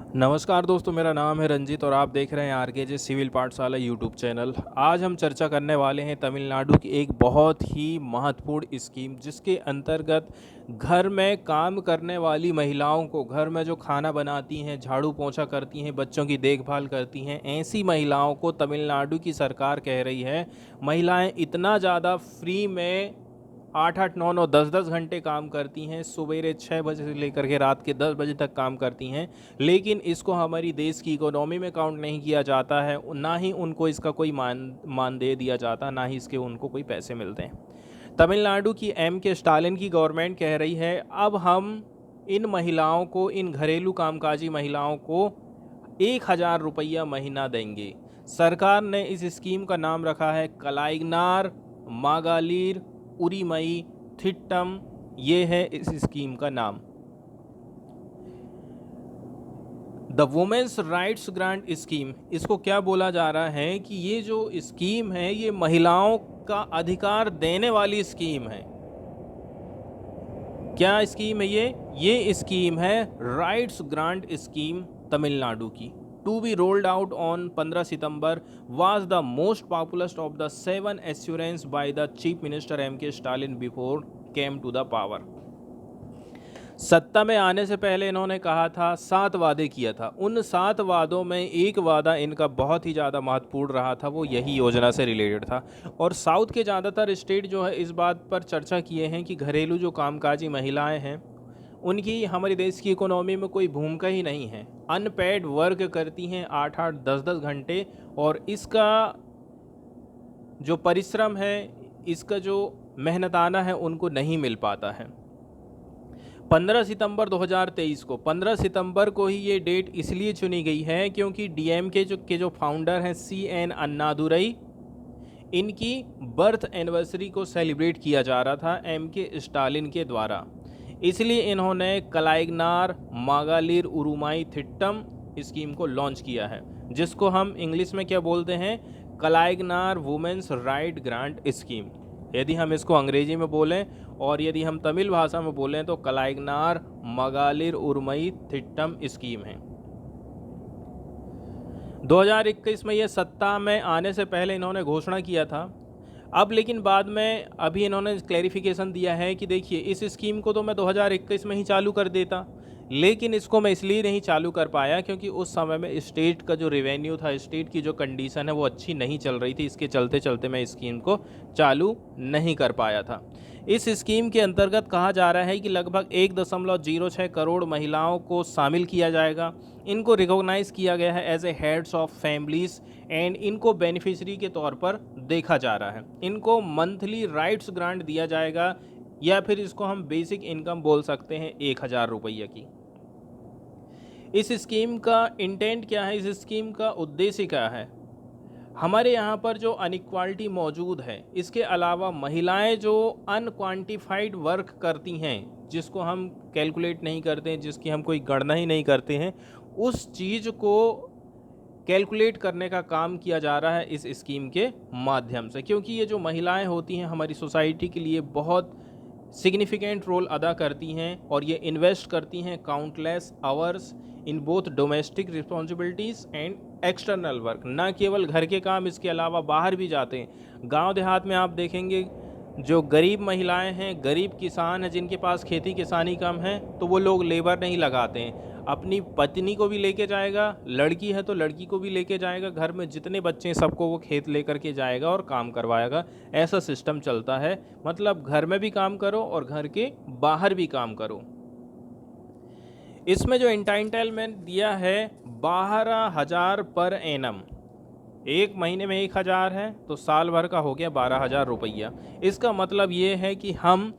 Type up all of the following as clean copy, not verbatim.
नमस्कार दोस्तों, मेरा नाम है रंजीत और आप देख रहे हैं आरकेजे सिविल पाठशाला यूट्यूब चैनल। आज हम चर्चा करने वाले हैं तमिलनाडु की एक बहुत ही महत्वपूर्ण स्कीम, जिसके अंतर्गत घर में काम करने वाली महिलाओं को, घर में जो खाना बनाती हैं, झाड़ू पोंछा करती हैं, बच्चों की देखभाल करती हैं, ऐसी महिलाओं को तमिलनाडु की सरकार कह रही है महिलाएं इतना ज़्यादा फ्री में 8-8, 9-9, 10-10 घंटे काम करती हैं, सवेरे 6 बजे से लेकर के रात के 10 बजे तक काम करती हैं, लेकिन इसको हमारी देश की इकोनॉमी में काउंट नहीं किया जाता है, ना ही उनको इसका कोई मानदेय दिया जाता, ना ही इसके उनको कोई पैसे मिलते हैं। तमिलनाडु की के स्टालिन की गवर्नमेंट कह रही है अब हम इन महिलाओं को, इन घरेलू कामकाजी महिलाओं को 1,000 रुपया महीना देंगे। सरकार ने इस स्कीम का नाम रखा है कलाइगनार मागालीर उरीमई थिट्टम। ये है इस स्कीम का नाम। The women's rights grant scheme, इसको क्या बोला जा रहा है कि ये जो स्कीम है ये महिलाओं का अधिकार देने वाली स्कीम है। क्या स्कीम है ये स्कीम है राइट्स ग्रांट स्कीम तमिलनाडु की। To be rolled out on 15 September was the most populous of the 7 assurance by the chief minister K Stalin before came to the power. सत्ता में आने से पहले इन्होंने कहा था, 7 वादे किया था। उन 7 वादों में एक वादा इनका बहुत ही ज़्यादा महत्वपूर्ण रहा था, वो यही योजना से रिलेटेड था। और साउथ के ज़्यादातर स्टेट जो है इस बात पर चर्चा किए हैं कि घरेलू जो कामकाजी महिलाएं हैं उनकी हमारे देश की इकोनॉमी में कोई भूमिका ही नहीं है। अनपेड वर्क करती हैं 8-8, 10-10 घंटे, और इसका जो परिश्रम है, इसका जो मेहनताना है, उनको नहीं मिल पाता है। 15 सितंबर 2023 को, 15 सितंबर को ही ये डेट इसलिए चुनी गई है क्योंकि डीएमके जो फाउंडर हैं CN अन्नादुरई, इनकी बर्थ एनिवर्सरी को सेलिब्रेट किया जा रहा था के स्टालिन के द्वारा। इसलिए इन्होंने कलाइगनार मागालीर उरुमाई थिट्टम स्कीम को लॉन्च किया है, जिसको हम इंग्लिश में क्या बोलते हैं, कलाइगनार वुमेन्स राइट ग्रांट स्कीम। यदि हम इसको अंग्रेजी में बोलें और यदि हम तमिल भाषा में बोलें तो कलाइगनार मगालिर उर्मई थिट्टम स्कीम है। 2021 में ये सत्ता में आने से पहले इन्होंने घोषणा किया था। अब लेकिन बाद में अभी इन्होंने क्लैरिफिकेशन दिया है कि देखिए, इस स्कीम को तो मैं 2021 में ही चालू कर देता, लेकिन इसको मैं इसलिए नहीं चालू कर पाया क्योंकि उस समय में स्टेट का जो रेवेन्यू था, स्टेट की जो कंडीशन है वो अच्छी नहीं चल रही थी। इसके चलते चलते मैं स्कीम को चालू नहीं कर पाया था। इस स्कीम के अंतर्गत कहा जा रहा है कि लगभग 1.06 करोड़ महिलाओं को शामिल किया जाएगा। इनको रिकॉग्नाइज़ किया गया है as a heads of families and इनको बेनिफिशरी के तौर पर देखा जा रहा है। इनको मंथली राइट्स ग्रांट दिया जाएगा, या फिर इसको हम बेसिक इनकम बोल सकते हैं, 1,000 रुपये की। इस स्कीम का इंटेंट क्या है, इस स्कीम का उद्देश्य क्या है? हमारे यहाँ पर जो अनइक्वालिटी मौजूद है, इसके अलावा महिलाएं जो अनक्वांटिफाइड वर्क करती हैं, जिसको हम कैलकुलेट नहीं करते हैं, जिसकी हम कोई गणना ही नहीं करते हैं, उस चीज़ को कैलकुलेट करने का काम किया जा रहा है इस स्कीम के माध्यम से। क्योंकि ये जो महिलाएं होती हैं हमारी सोसाइटी के लिए बहुत सिग्निफिकेंट रोल अदा करती हैं, और ये इन्वेस्ट करती हैं countless hours in both domestic responsibilities and external work. ना केवल घर के काम, इसके अलावा बाहर भी जाते हैं। गांव देहात में आप देखेंगे जो गरीब महिलाएं हैं, गरीब किसान हैं, जिनके पास खेती किसानी कम है, तो वो लोग लेबर नहीं लगाते हैं। अपनी पत्नी को भी लेके जाएगा, लड़की है तो लड़की को भी लेके जाएगा, घर में जितने बच्चे हैं सबको वो खेत लेकर के जाएगा और काम करवाएगा। ऐसा सिस्टम चलता है। मतलब घर में भी काम करो और घर के बाहर भी काम करो। इसमें जो एंटाइटलमेंट दिया है 12,000 पर एनम, एक महीने में 1,000 है तो साल भर का हो गया 12,000 रुपया। इसका मतलब ये है कि हम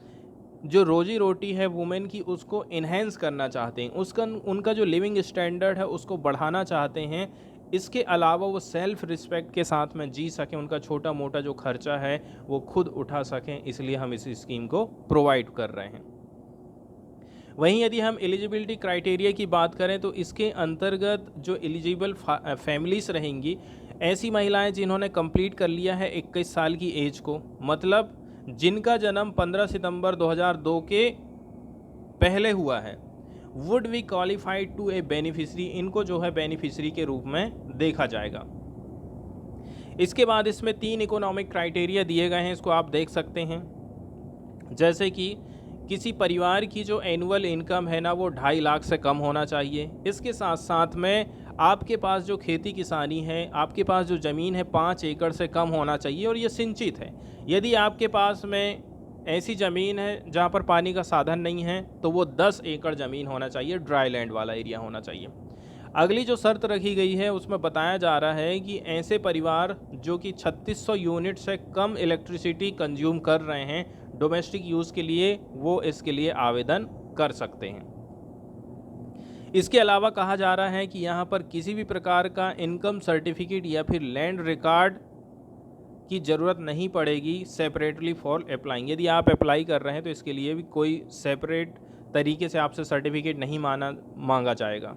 जो रोजी रोटी है वुमेन की, उसको इन्हेंस करना चाहते हैं, उनका जो लिविंग स्टैंडर्ड है उसको बढ़ाना चाहते हैं। इसके अलावा वो सेल्फ रिस्पेक्ट के साथ में जी सकें, उनका छोटा मोटा जो खर्चा है वो खुद उठा सकें, इसलिए हम इस स्कीम को प्रोवाइड कर रहे हैं। वहीं यदि हम एलिजिबिलिटी क्राइटेरिया की बात करें तो इसके अंतर्गत जो एलिजिबल फैमिलीज रहेंगी, ऐसी महिलाएं जिन्होंने कंप्लीट कर लिया है 21 साल की एज को, मतलब जिनका जन्म 15 सितंबर 2002 के पहले हुआ है, would we qualified to a beneficiary, इनको जो है बेनिफिशरी के रूप में देखा जाएगा। इसके बाद इसमें 3 इकोनॉमिक क्राइटेरिया दिए गए हैं, इसको आप देख सकते हैं। जैसे कि किसी परिवार की जो एनुअल इनकम है ना वो 2.5 लाख से कम होना चाहिए। इसके साथ साथ में आपके पास जो खेती किसानी है, आपके पास जो ज़मीन है 5 एकड़ से कम होना चाहिए और ये सिंचित है। यदि आपके पास में ऐसी ज़मीन है जहाँ पर पानी का साधन नहीं है तो वो 10 एकड़ ज़मीन होना चाहिए, ड्राई लैंड वाला एरिया होना चाहिए। अगली जो शर्त रखी गई है उसमें बताया जा रहा है कि ऐसे परिवार जो कि 3600 यूनिट से कम इलेक्ट्रिसिटी कंज्यूम कर रहे हैं डोमेस्टिक यूज़ के लिए, वो इसके लिए आवेदन कर सकते हैं। इसके अलावा कहा जा रहा है कि यहाँ पर किसी भी प्रकार का इनकम सर्टिफिकेट या फिर लैंड रिकॉर्ड की ज़रूरत नहीं पड़ेगी सेपरेटली फॉर अप्लाइंग। यदि आप अप्लाई कर रहे हैं तो इसके लिए भी कोई सेपरेट तरीके से आपसे सर्टिफिकेट नहीं मांगा जाएगा।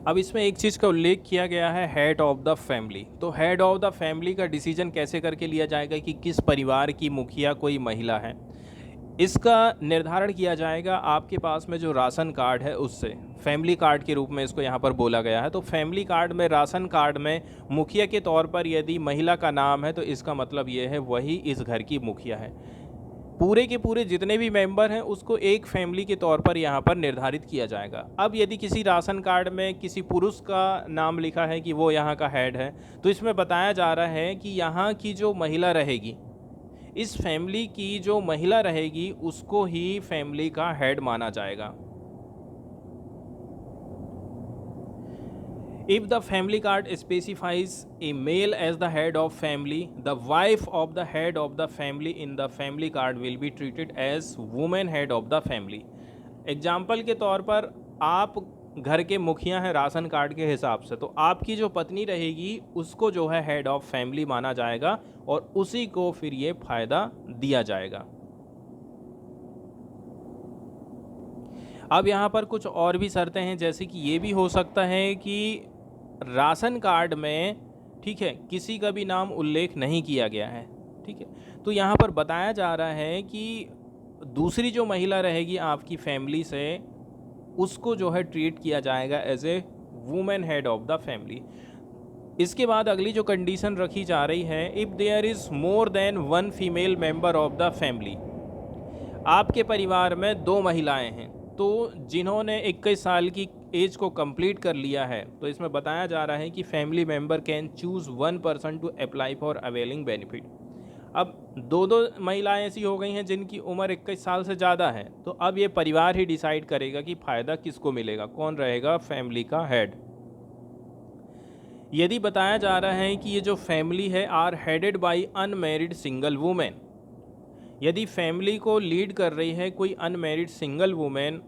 अब इसमें एक चीज़ का उल्लेख किया गया है, हेड ऑफ द फैमिली। तो हेड ऑफ द फैमिली का डिसीजन कैसे करके लिया जाएगा कि किस परिवार की मुखिया कोई महिला है, इसका निर्धारण किया जाएगा आपके पास में जो राशन कार्ड है उससे। फैमिली कार्ड के रूप में इसको यहाँ पर बोला गया है। तो फैमिली कार्ड में, राशन कार्ड में मुखिया के तौर पर यदि महिला का नाम है तो इसका मतलब ये है वही इस घर की मुखिया है। पूरे के पूरे जितने भी मेंबर हैं उसको एक फैमिली के तौर पर यहाँ पर निर्धारित किया जाएगा। अब यदि किसी राशन कार्ड में किसी पुरुष का नाम लिखा है कि वो यहाँ का हेड है, तो इसमें बताया जा रहा है कि यहाँ की जो महिला रहेगी, इस फैमिली की जो महिला रहेगी उसको ही फैमिली का हेड माना जाएगा। If the family card specifies a male as the head of family, the wife of the head of the family in the family card will be treated as woman head of the family. Example के तौर पर आप घर के मुखिया हैं ration card के हिसाब से, तो आपकी जो पत्नी रहेगी उसको जो है हेड ऑफ फैमिली माना जाएगा और उसी को फिर ये फ़ायदा दिया जाएगा। अब यहाँ पर कुछ और भी शर्तें हैं, जैसे कि ये भी हो सकता है कि राशन कार्ड में, ठीक है, किसी का भी नाम उल्लेख नहीं किया गया है, ठीक है, तो यहाँ पर बताया जा रहा है कि दूसरी जो महिला रहेगी आपकी फैमिली से, उसको जो है ट्रीट किया जाएगा as a women head of the family. इसके बाद अगली जो कंडीशन रखी जा रही है, if there is more than 1 female member of the family. आपके परिवार में 2 महिलाएं हैं तो जिन्होंने 21 साल की एज को कंप्लीट कर लिया है, तो इसमें बताया जा रहा है कि family member can choose 1 person to apply for availing benefit. अब 2 महिलाएं ऐसी हो गई हैं जिनकी उम्र 21 साल से ज़्यादा है, तो अब ये परिवार ही डिसाइड करेगा कि फ़ायदा किसको मिलेगा, कौन रहेगा फैमिली का हेड। यदि बताया जा रहा है कि ये जो फैमिली है are headed by unmarried single women, यदि फैमिली को लीड कर रही है कोई अनमैरिड सिंगल वुमेन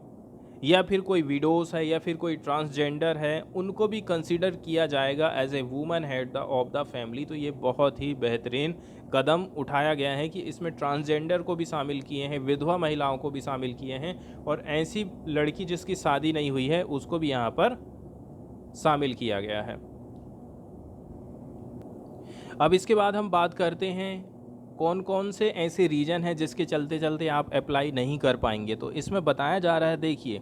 या फिर कोई विडोस है या फिर कोई ट्रांसजेंडर है, उनको भी कंसीडर किया जाएगा as a woman head of the family. तो ये बहुत ही बेहतरीन कदम उठाया गया है कि इसमें ट्रांसजेंडर को भी शामिल किए हैं, विधवा महिलाओं को भी शामिल किए हैं और ऐसी लड़की जिसकी शादी नहीं हुई है उसको भी यहाँ पर शामिल किया गया है। अब इसके बाद हम बात करते हैं कौन कौन से ऐसे रीजन हैं जिसके चलते चलते आप अप्लाई नहीं कर पाएंगे। तो इसमें बताया जा रहा है, देखिए,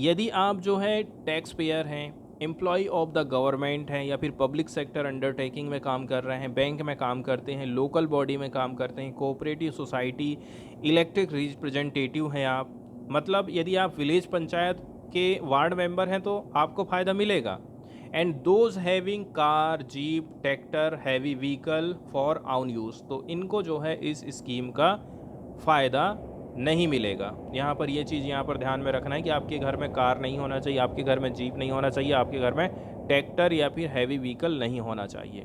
यदि आप जो है टैक्स पेयर हैं, एम्प्लॉय ऑफ द गवर्नमेंट हैं या फिर पब्लिक सेक्टर अंडरटेकिंग में काम कर रहे हैं, बैंक में काम करते हैं, लोकल बॉडी में काम करते हैं, कोऑपरेटिव सोसाइटी, इलेक्टेड रिप्रेजेंटेटिव हैं आप, मतलब यदि आप विलेज पंचायत के वार्ड मेंबर हैं तो आपको फ़ायदा मिलेगा। And those having car, jeep, tractor, heavy vehicle for आउन यूज़, तो इनको जो है इस स्कीम का फ़ायदा नहीं मिलेगा। यहाँ पर ये चीज़ यहाँ पर ध्यान में रखना है कि आपके घर में कार नहीं होना चाहिए, आपके घर में जीप नहीं होना चाहिए, आपके घर में ट्रैक्टर या फिर हैवी व्हीकल नहीं होना चाहिए।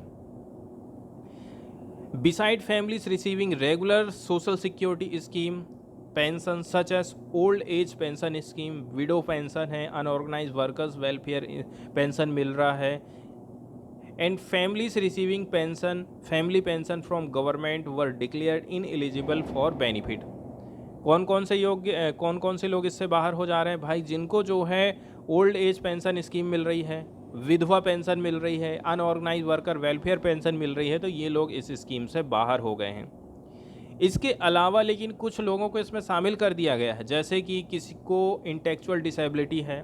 Besides families receiving regular social security scheme pension such as old age pension scheme, widow pension है, अनऑर्गेनाइज वर्कर्स वेलफेयर पेंशन मिल रहा है, and families receiving pension, family pension from government were declared ineligible for benefit. कौन कौन से लोग इससे बाहर हो जा रहे हैं भाई? जिनको जो है ओल्ड एज पेंशन स्कीम मिल रही है, विधवा पेंशन मिल रही है, अनऑर्गेनाइज वर्कर वेलफेयर पेंशन मिल रही है, तो ये लोग इस स्कीम से बाहर हो गए हैं। इसके अलावा लेकिन कुछ लोगों को इसमें शामिल कर दिया गया है, जैसे कि किसी को इंटेलेक्चुअल डिसेबिलिटी है,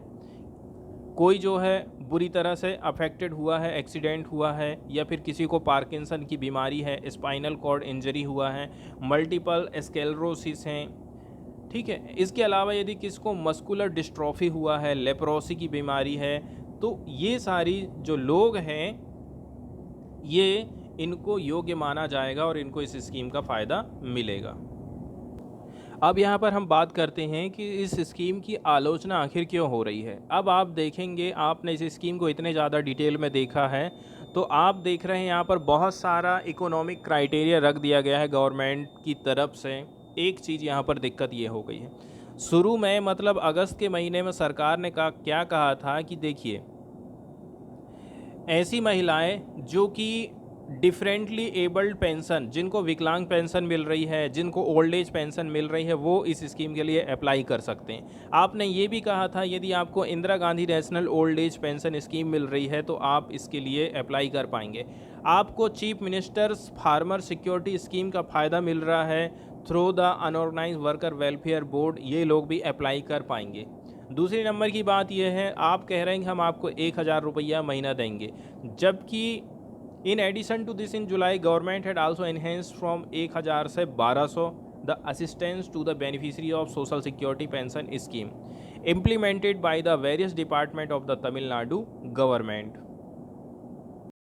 कोई जो है बुरी तरह से अफेक्टेड हुआ है, एक्सीडेंट हुआ है, या फिर किसी को पार्किंसन की बीमारी है, स्पाइनल कॉर्ड इंजरी हुआ है, मल्टीपल स्क्लेरोसिस हैं, ठीक है। इसके अलावा यदि किसी को मस्कुलर डिस्ट्रॉफी हुआ है, लेप्रोसी की बीमारी है, तो ये सारी जो लोग हैं ये इनको योग्य माना जाएगा और इनको इस स्कीम का फ़ायदा मिलेगा। अब यहाँ पर हम बात करते हैं कि इस स्कीम की आलोचना आखिर क्यों हो रही है। अब आप देखेंगे, आपने इस स्कीम को इतने ज़्यादा डिटेल में देखा है, तो आप देख रहे हैं यहाँ पर बहुत सारा इकोनॉमिक क्राइटेरिया रख दिया गया है गवर्नमेंट की तरफ से। एक चीज़ यहाँ पर दिक्कत ये हो गई है, शुरू में मतलब अगस्त के महीने में सरकार ने क्या कहा था कि देखिए, ऐसी महिलाएं जो कि डिफरेंटली एबल्ड पेंशन, जिनको विकलांग पेंशन मिल रही है, जिनको ओल्ड एज पेंशन मिल रही है, वो इस स्कीम के लिए अप्लाई कर सकते हैं। आपने ये भी कहा था यदि आपको Indira Gandhi national old age pension scheme मिल रही है तो आप इसके लिए अप्लाई कर पाएंगे। आपको chief ministers farmer security scheme का फ़ायदा मिल रहा है through the unorganised worker welfare board, ये लोग भी अप्लाई कर पाएंगे। दूसरी नंबर की बात यह है, आप कह रहे हैं कि हम आपको 1000 रुपया महीना देंगे, जबकि in addition to this in July government had also enhanced from 1000 से 1200 the assistance to the beneficiary of social security pension scheme implemented by the various department of the Tamil Nadu government.